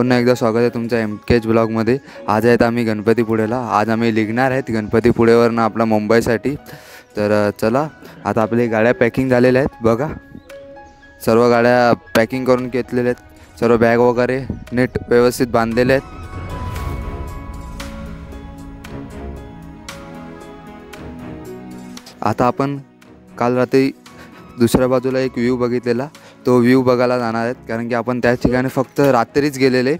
पुन्हा एकदा स्वागत आहे तुमच्या MKH ब्लॉगमध्ये। आज आहेत आम्ही गणपतीपुळेला। आज आम्ही निघणार आहेत गणपतीपुळेवरनं आपला मुंबईसाठी। तर चला, आता आपली गाड्या पॅकिंग झालेल्या आहेत बघा। सर्व गाड्या पॅकिंग करून घेतलेल्या आहेत, सर्व बॅग वगैरे नीट व्यवस्थित बांधलेले आहेत। आता आपण काल रात्री दुसऱ्या बाजूला एक व्ह्यू बघितलेला, तो व्ह्यू बघायला जाणार आहेत, कारण की आपण त्या ठिकाणी फक्त रात्रीच गेलेले,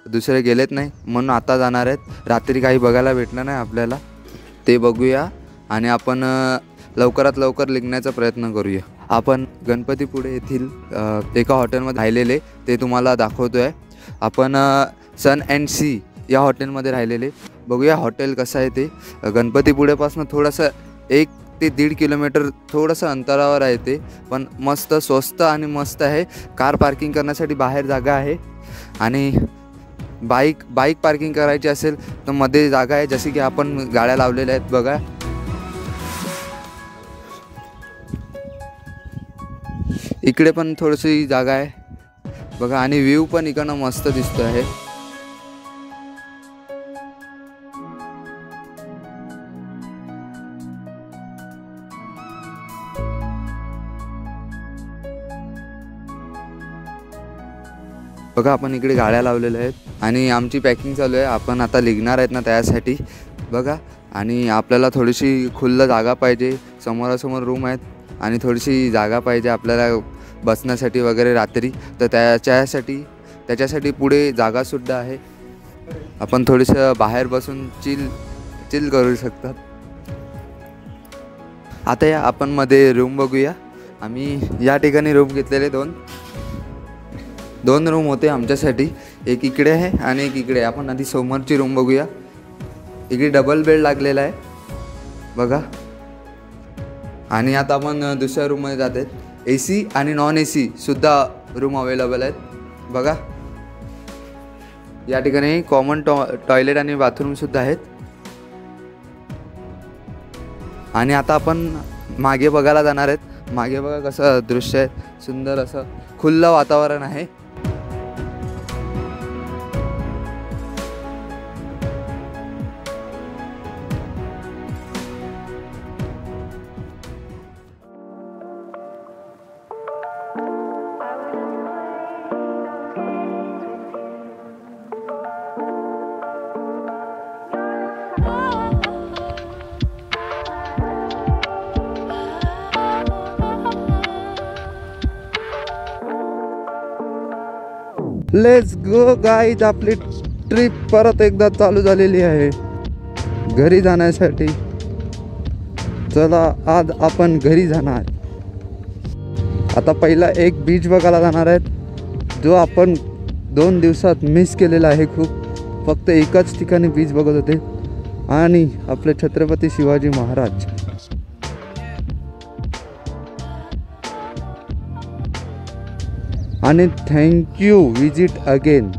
दुसरे गेलेत नाही, म्हणून आता जाणार आहेत। रात्री काही बघायला भेटलं नाही आपल्याला, ते बघूया आणि आपण लवकरात लवकर निघण्याचा प्रयत्न करूया। आपण गणपतीपुळे येथील एका हॉटेलमध्ये राहिलेले, ते तुम्हाला दाखवतो आहे। आपण सन अँड सी या हॉटेलमध्ये राहिलेले। बघूया हॉटेल कसं आहे ते। गणपतीपुळेपासून थोडंसं 1 ते 1.5 किलोमीटर थोडंसं अंतरावर आहे ते, पण मस्त स्वस्त आणि मस्त आहे। कार पार्किंग करण्यासाठी बाहेर जागा आहे आणि बाईक पार्किंग करायची असेल तर मध्ये जागा आहे, जसे की आपण गाड्या लावलेल्या आहेत बघा। इकडे पण थोडीशी जागा आहे बघा आणि व्ह्यू पण इकडनं मस्त दिसतो आहे। बघा आपण इकडे गाड्या लावलेल्या आहेत आणि आमची पॅकिंग चालू आहे। आपण आता निघणार आहेत ना त्यासाठी बघा, आणि आपल्याला थोडीशी खुल्लं जागा पाहिजे। समोरासमोर रूम आहेत आणि थोडीशी जागा पाहिजे आपल्याला बसण्यासाठी वगैरे रात्री, तर त्याच्यासाठी पुढे जागासुद्धा आहे। आपण थोडंसं बाहेर बसून चिल करू शकतात। आता या आपण मध्ये रूम बघूया। आम्ही या ठिकाणी रूम घेतलेले, दोन रूम होते आमच्यासाठी, एक इकडे आहे आणि एक इकडे। आपण आधी समोरची रूम बघूया। इकडे डबल बेड लागलेला आहे बघा, आणि आता आपण दुसऱ्या रूममध्ये जात आहेत। AC आणि नॉन AC सुद्धा रूम अवेलेबल आहेत बघा। या ठिकाणी कॉमन टॉयलेट आणि बाथरूम सुद्धा आहेत। आणि आता आपण मागे बघायला जाणार आहेत। मागे बघा कसं दृश्य आहे, सुंदर असं खुल्लं वातावरण आहे। लेट्स गो गाईज, आपली ट्रिप परत एकदा चालू झालेली आहे घरी जाण्यासाठी। चला आज आपण घरी जाणार। आता पहिला एक बीच बघायला जाणार आहेत, जो आपण 2 दिवसात मिस केलेला आहे खूप। फक्त एकच ठिकाणी बीच बघत होते, आणि आपले छत्रपती शिवाजी महाराज। आणि थँक्यू विजिट अगेन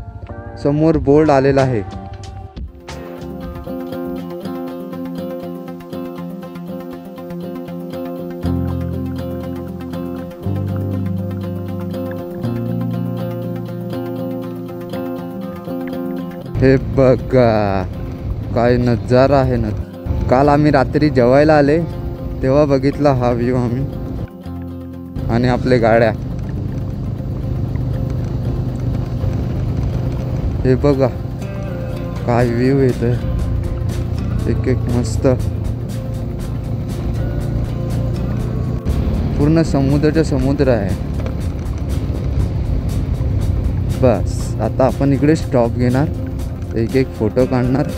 समोर बोर्ड आलेला आहे। हे बघा काय नजारा आहे ना। काल आम्ही रात्री जेवायला आले तेव्हा बघितला हा व्ह्यू आम्ही, आणि आपले गाड्या। हे बघा काय व्ह्यू येतोय, एक मस्त पूर्ण समुद्र आहे। बस आता आपण इकडे स्टॉप घेणार, एक फोटो काढणार।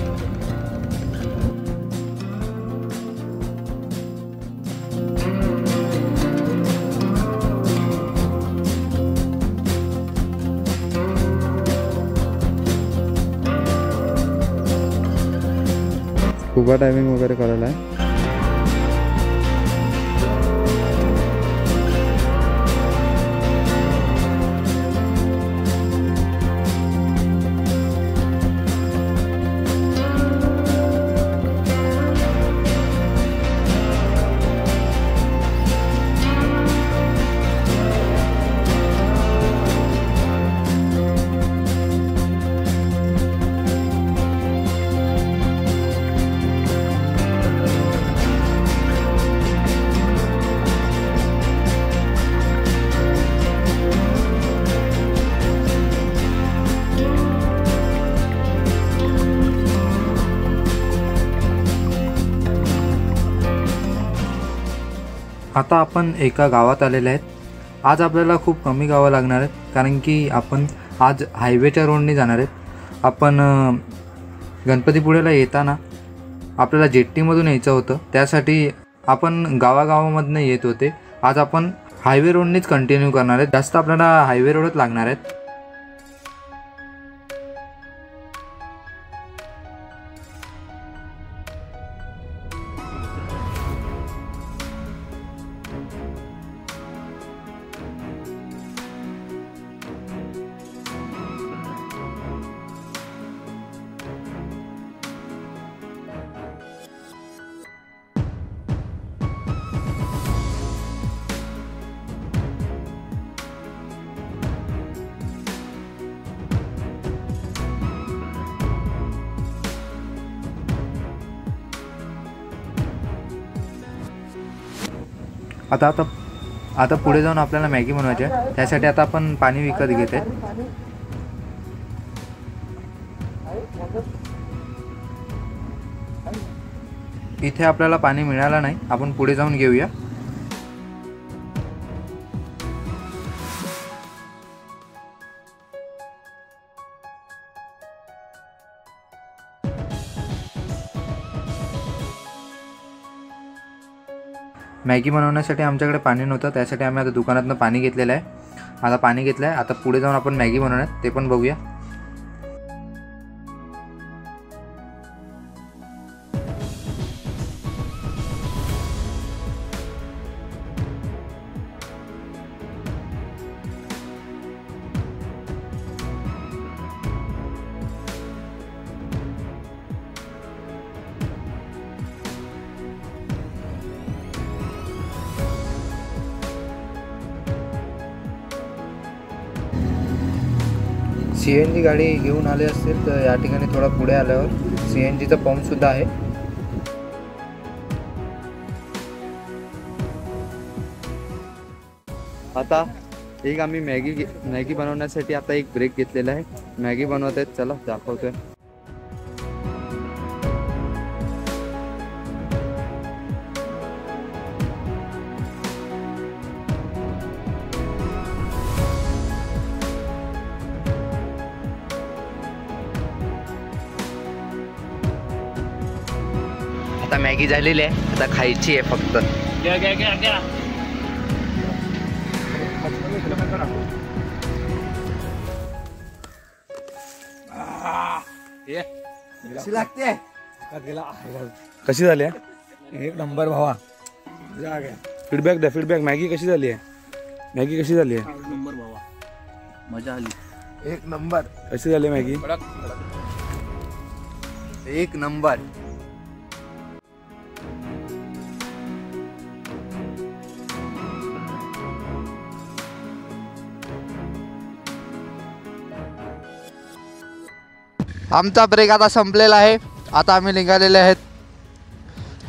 स्कूबा डायव्हिंग वगैरे करायला आहे। आता आपण एका गावात आलेले आहेत। आज आपल्याला खूप कमी गावं लागणार आहेत कारण की आपण आज हायवेच्या रोडने जाणार आहेत। आपण गणपतीपुळेला येताना आपल्याला जेट्टीमधून यायचं होतं, त्यासाठी आपण गावागावामधून येत होते। आज आपण हायवे रोडनेच कंटिन्यू करणार आहेत, जास्त आपल्याला हायवे रोडच लागणार आहेत। आता पुढे जाऊन आपल्याला मॅगी बनवायची आहे, त्यासाठी आता आपण पाणी विकत घेत आहे। इथे आपल्याला पाणी मिळालं नाही, आपण पुढे जाऊन घेऊया। मॅगी बनवण्यासाठी आमच्याकडे पाणी नव्हतं, त्यासाठी आम्ही आता दुकानातून पाणी घेतलेलं आहे। आता पाणी घेतलं आहे, आता पुढे जाऊन आपण मॅगी बनवणार ते पण बघूया। CNG गाडी घेऊन आले असतील तर या ठिकाणी थोडा पुढे आल्यावर CNGचा पंप सुद्धा आहे। आता एक आम्ही मॅगी बनवण्यासाठी आता एक ब्रेक घेतलेला आहे। मॅगी बनवत आहेत, चला दाखवतोय। आता मॅगी झालेली आहे, आता खायची आहे फक्त। कशी झाली आहे? एक नंबर भावा। फीडबॅक द्या, फीडबॅक। मॅगी कशी झाली आहे? मॅगी कशी झाली आहे? एक नंबर भावा, मजा आली। एक नंबर। कशी झाली मॅगी? एक नंबर। आमचा ब्रेक आता संपलेला आहे, आता आम्ही निघालेले आहेत।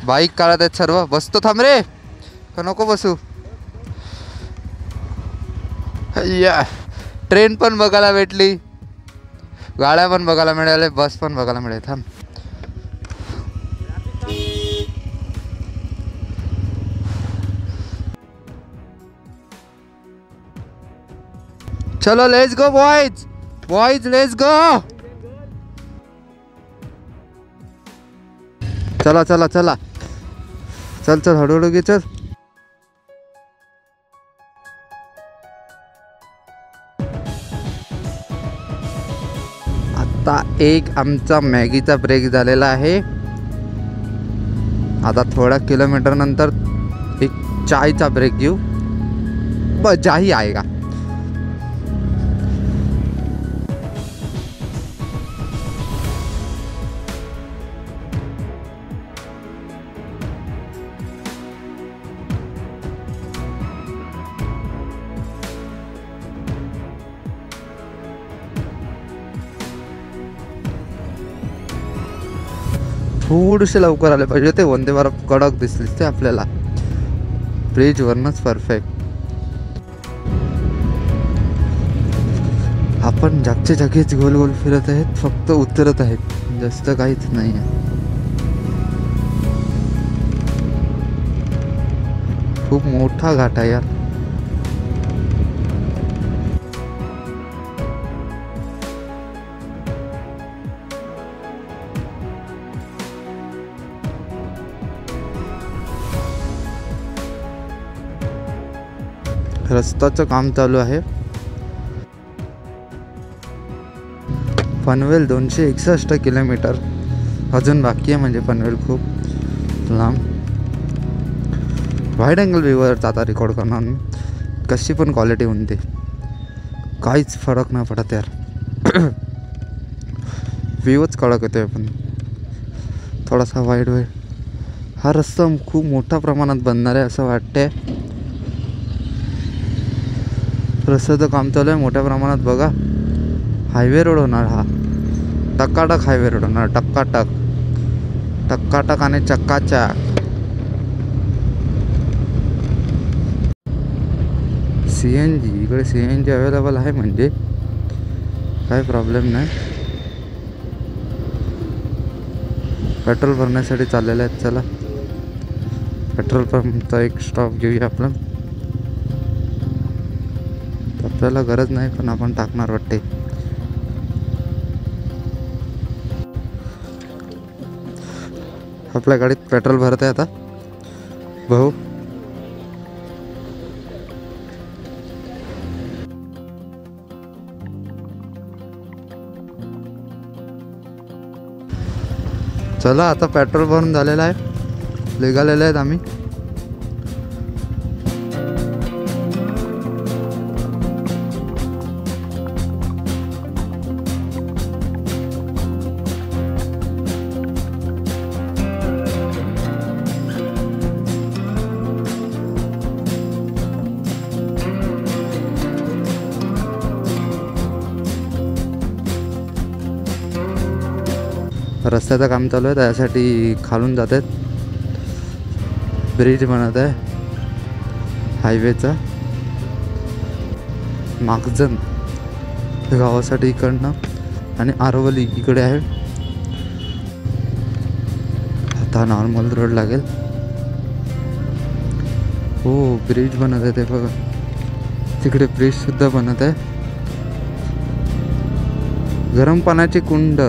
बाईक काढत आहेत सर्व। बसतो, थांब रे, का नको बसू? या ट्रेन पण बघायला भेटली, गाड्या पण बघायला मिळाल्या, बस पण बघायला मिळेल। थांब, चलो let's go boys, boys let's go. चला चला चला, चल चल, हळूहळू घे, चल। आता एक आमचा मॅगीचा ब्रेक झालेला आहे। आता थोड्या किलोमीटर नंतर एक चायचा ब्रेक घेऊ, मजा ही आएगा। थोडेसे लवकर आले पाहिजे ते, वंदे भारत कडक दिसले ते आपल्याला ब्रिज वरनच परफेक्ट। आपण जागच्या जागेच गोल गोल फिरत आहेत, फक्त उतरत आहेत, जास्त काहीच नाही आहे। खूप मोठा घाट आहे यार. रस्त्याचं काम चालू आहे. पनवेल 261 किलोमीटर अजून बाकी आहे. म्हणजे पनवेल खूप लांब. वाईड अँगल व्ह्यूवर आता रेकॉर्ड करणार मी. कशी पण क्वालिटी होते, काहीच फरक नाही पडत यार. व्ह्यूच कडक येतोय. पण थोडासा वाईड हा रस्ता खूप मोठ्या प्रमाणात बनणार आहे असं वाटतंय. रस्त्याचं काम चालू आहे मोठ्या प्रमाणात. बघा, हायवे रोड होणार हा. टकाटक हायवे रोड होणार. टक्काटक आणि चक्काचक. CNG इकडे CNG अवेलेबल आहे म्हणजे काही प्रॉब्लेम नाही. पेट्रोल भरण्यासाठी चाललेलं आहेत. चला पेट्रोल पंपचा एक स्टॉप घेऊया आपण. आपल्याला गरज नाही पण आपण टाकणार वाटते. आपल्या गाडीत पेट्रोल भरत आहे आता भाऊ. चला आता पेट्रोल भरून झालेलं आहे. निघालेले आहेत आम्ही. रस्त्याचं काम चालू आहे त्यासाठी खालून जात आहेत. ब्रिज बनत आहे हायवेचा. मागजन गावासाठी इकडनं आणि आरवली इकडे आहे. आता नॉर्मल रोड लागेल. हो ब्रिज बनत आहे ते बघा. तिकडे ब्रिज सुद्धा बनत आहे. गरम पाण्याची कुंड.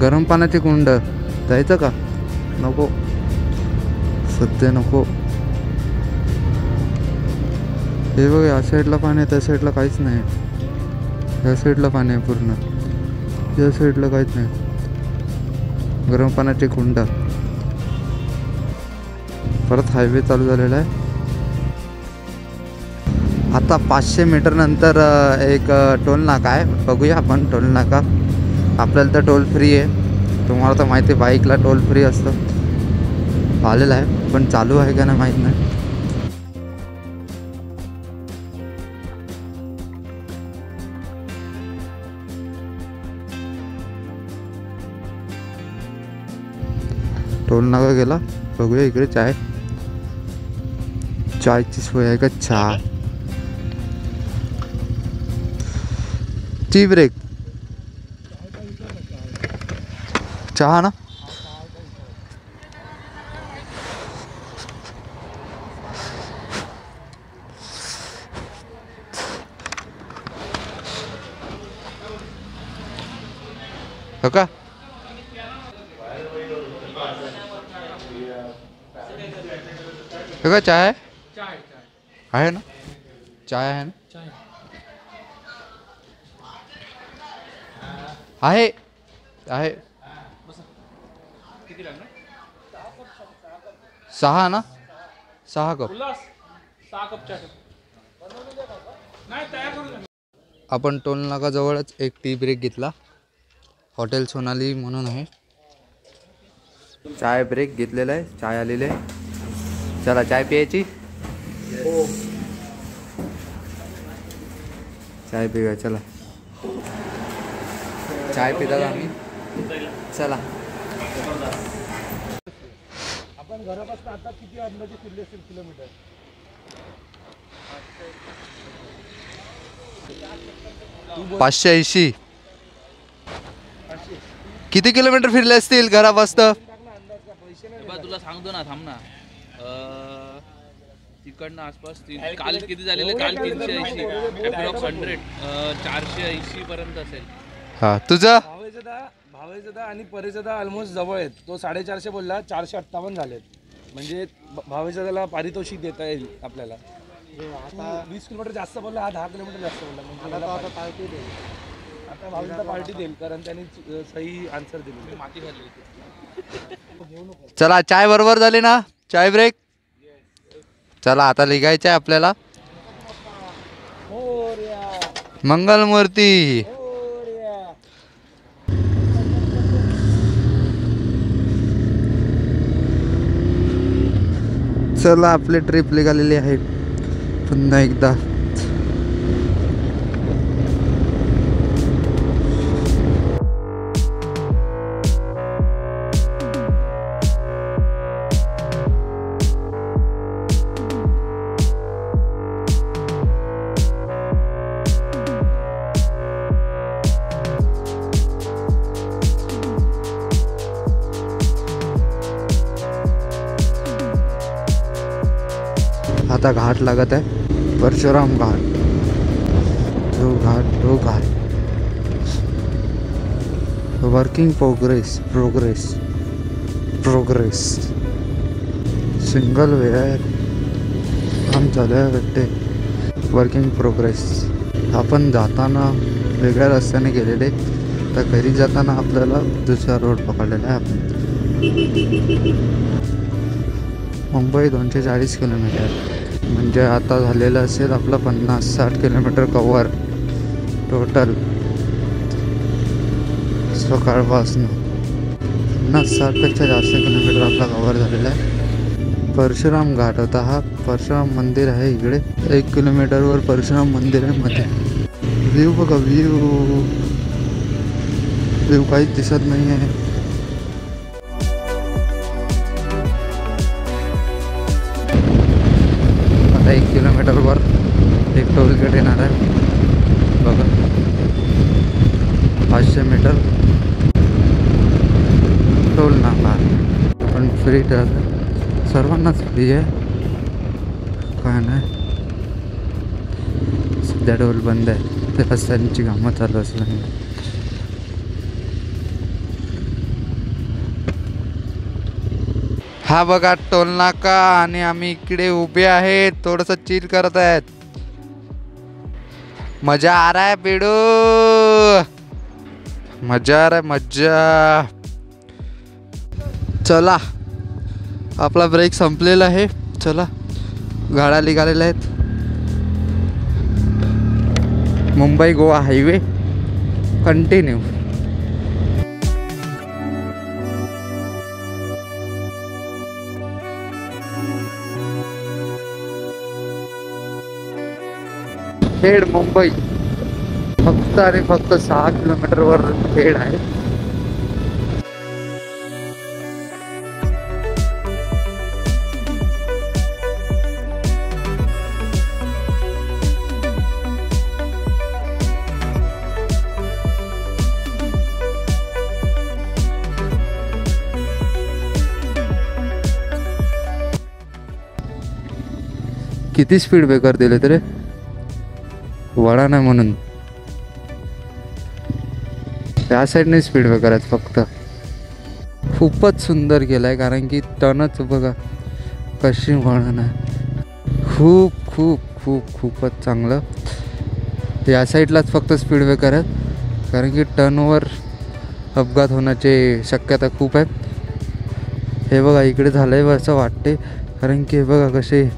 गरम पाण्याची कुंड जायचं का? नको सध्या नको. हे बघ या साईडला पाणी आहे त्या साईडला काहीच नाही. या साईडला पाणी आहे पूर्ण. या साईडला काहीच नाही. गरम पाण्याची कुंड. परत हायवे चालू झालेला आहे. आता 500 मीटर नंतर एक टोल नाका आहे. बघूया आपण टोल नाका. आपल्याला तर टोल फ्री आहे. तुम्हाला तर माहिती आहे बाईकला टोल फ्री असतं. आलेलं आहे पण चालू आहे का नाही माहीत नाही. टोल नाका गेला. बघूया इकडे चायची सोय आहे का? चहा टी ब्रेक चहा ना. हो का? हो का चाय आहे ना? चाय आहे ना? आहे आहे. 6 ना? 6 कप. आपण टोल नाका जवळच एक टी ब्रेक घेतला. हॉटेल सोनाली म्हणून आहे. चाय ब्रेक घेतलेला आहे. चाय आलेली आहे. चला चाय प्यायची. चाय पिऊया. चला चाय पितात आम्ही. चला आपण घरापासून आता किती अंदाजे फिरले असेल किलोमीटर? 580. किती किलोमीटर फिरले असतील घरापासून? बाबा तुला सांगतो ना, थांब ना. तिकडनं आसपास काल किती झालेले? काल 380 अप्रॉक्स 100 480 पर्यंत असेल. हा तुझं भावेजदा आणि परेजदा ऑलमोस्ट जवळ आहेत. तो 450 बोलला, 458 झालेत. म्हणजे भावेजदाला पारितोषिक देता येईल आपल्याला. आता 20 किलोमीटर जास्त बोलला, हा 10 किलोमीटर जास्त बोलला. म्हणजे आता पार्टी देईल, आता भावेजदा पार्टी देईल, कारण त्यांनी सही आन्सर दिली. माती खाल्ली. चला चाय बरोबर झाली ना, चाय ब्रेक. चला आता लिहायचं आहे आपल्याला. मंगलमूर्ती. चला आपली ट्रिप निघालेली आहे पुन्हा एकदा. आता घाट लागत आहे, परशुराम घाट. तो घाट वर्किंग प्रोग्रेस सिंगल वेअर काम चालू आहे वाटते. Working progress. आपण जाताना वेगळ्या रस्त्याने गेलेले, तर घरी जाताना आपल्याला दुसरा रोड पकडलेला आहे. आपण मुंबई 240 किलोमीटर, म्हणजे आता झालेलं असेल आपलं 50-60 किलोमीटर कवर टोटल सकाळपासून. 50-60पेक्षा जास्त किलोमीटर आपला कवर झालेला आहे. परशुराम घाट होता हा. परशुराम मंदिर आहे इकडे, 1 किलोमीटरवर परशुराम मंदिर आहे मध्ये. व्ह्यू बघा, व्ह्यू काहीच दिसत नाही आहे. आता 1 किलोमीटरवर एक टोल गेट येणार आहे बघा. 500 मीटर टोल नाका. पण फ्री ठरलं, सर्वांनाच फ्री आहे. काय नाही, सध्या टोल बंद आहे, ते रस्त्यांची कामं चालू असल्यामुळे. हा बघा टोल नाका, आणि आम्ही इकडे उभे आहेत, थोडंसं चिल करत आहेत. मजा आ रहा है पेडू, मजा आ रहा है, मजा. चला आपला ब्रेक संपलेला आहे. चला गाड्या निघालेल्या आहेत. Mumbai Goa highway continue. खेड मुंबई फक्त आणि फक्त 6 किलोमीटरवर खेड आहे. किती स्पीड ब्रेकर दिले तरी वळा नाही म्हणून. त्या साईडने स्पीड ब्रेकर आहेत फक्त. खूपच सुंदर केलं आहे, कारण की टर्नच बघा कशी वळण आहे. खूपच चांगलं. या साईडलाच फक्त स्पीड ब्रेकर आहेत, कारण की टर्नवर अपघात होण्याची शक्यता खूप आहे. हे बघा इकडे झालं आहे असं वाटते, कारण की हे बघा कसे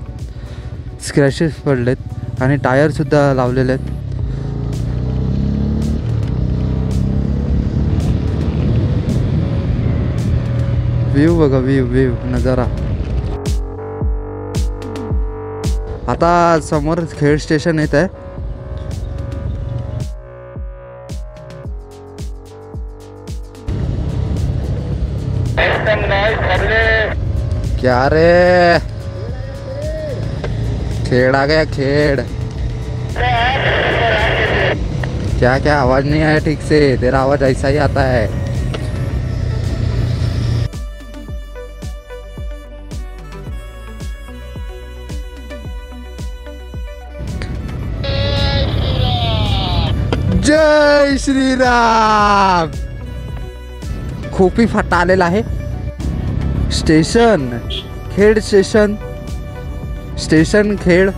स्क्रॅचेस पडलेत आणि टायरसुद्धा लावलेले आहेत. व्ह्यू बघा, व्ह्यू नजारा. आता समोर खेड स्टेशन येत आहे. क्या रे, खेड़ आ गया, खेड़. क्या आवाज नहीं आया ठीक से, तेरा आवाज ऐसा ही आता है. जय श्रीराम. खोपी फाटा आलेला आहे. स्टेशन खेड, स्टेशन खेड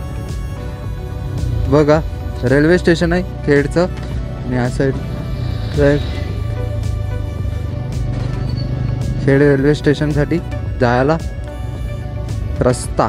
बघा. रेल्वे स्टेशन आहे खेडचं. आणि या साईड खेड रेल्वे स्टेशनसाठी जायला रस्ता.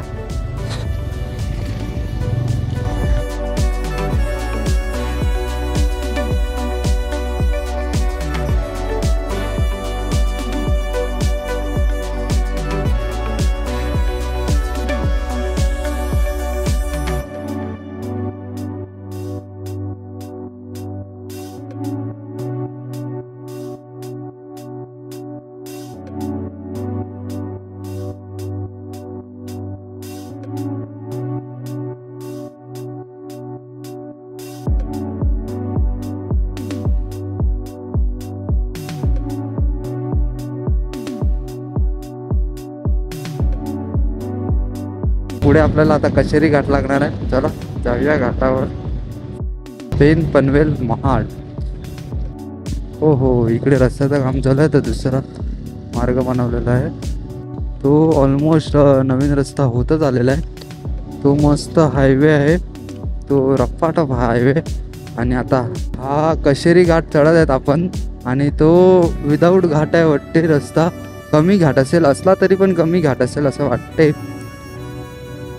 पुढे आपल्याला आता कशेरी घाट लागणार आहे. चला जाऊया घाटावर. पेन पनवेल महाड. हो हो, इकडे रस्त्याचं काम चालू आहे. तर दुसरा मार्ग बनवलेला आहे. तो ऑलमोस्ट नवीन रस्ता होतच आलेला आहे. तो मस्त हायवे आहे. तो रफ्फाटफ हायवे. आणि आता हा कशेरी घाट चढत आहेत आपण. आणि तो विदाऊट घाट आहे वाटते रस्ता. कमी घाट असेल, असला तरी पण कमी घाट असेल असं वाटते.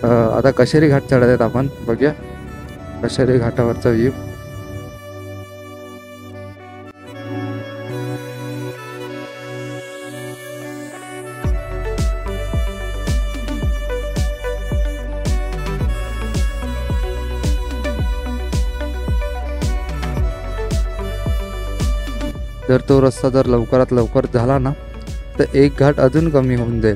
आता कशेरी घाट चढत आहेत आपण. बघूया कशेरी घाटावरचा व्ह्यू. जर तो रस्ता जर लवकरात लवकर झाला ना तर एक घाट अजून कमी होऊन जाईल.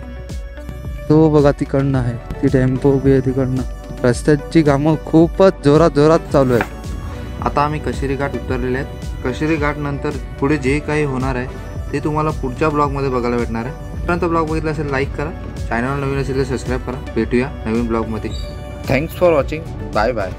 तो बघा तिकडनं आहे. ती टेम्पो उभी आहे तिकडनं. रस्त्याची कामं खूपच जोरात चालू आहेत. आता आम्ही कशेरी घाट उतरलेले आहेत. कशेरी घाट नंतर पुढे जे काही होणार आहे ते तुम्हाला पुढच्या ब्लॉगमध्ये बघायला भेटणार आहे. पर्यंत ब्लॉग बघितला असेल लाईक करा. चॅनल नवीन असेल तर सबस्क्राईब करा. भेटूया नवीन ब्लॉगमध्ये. Thanks for watching. Bye bye.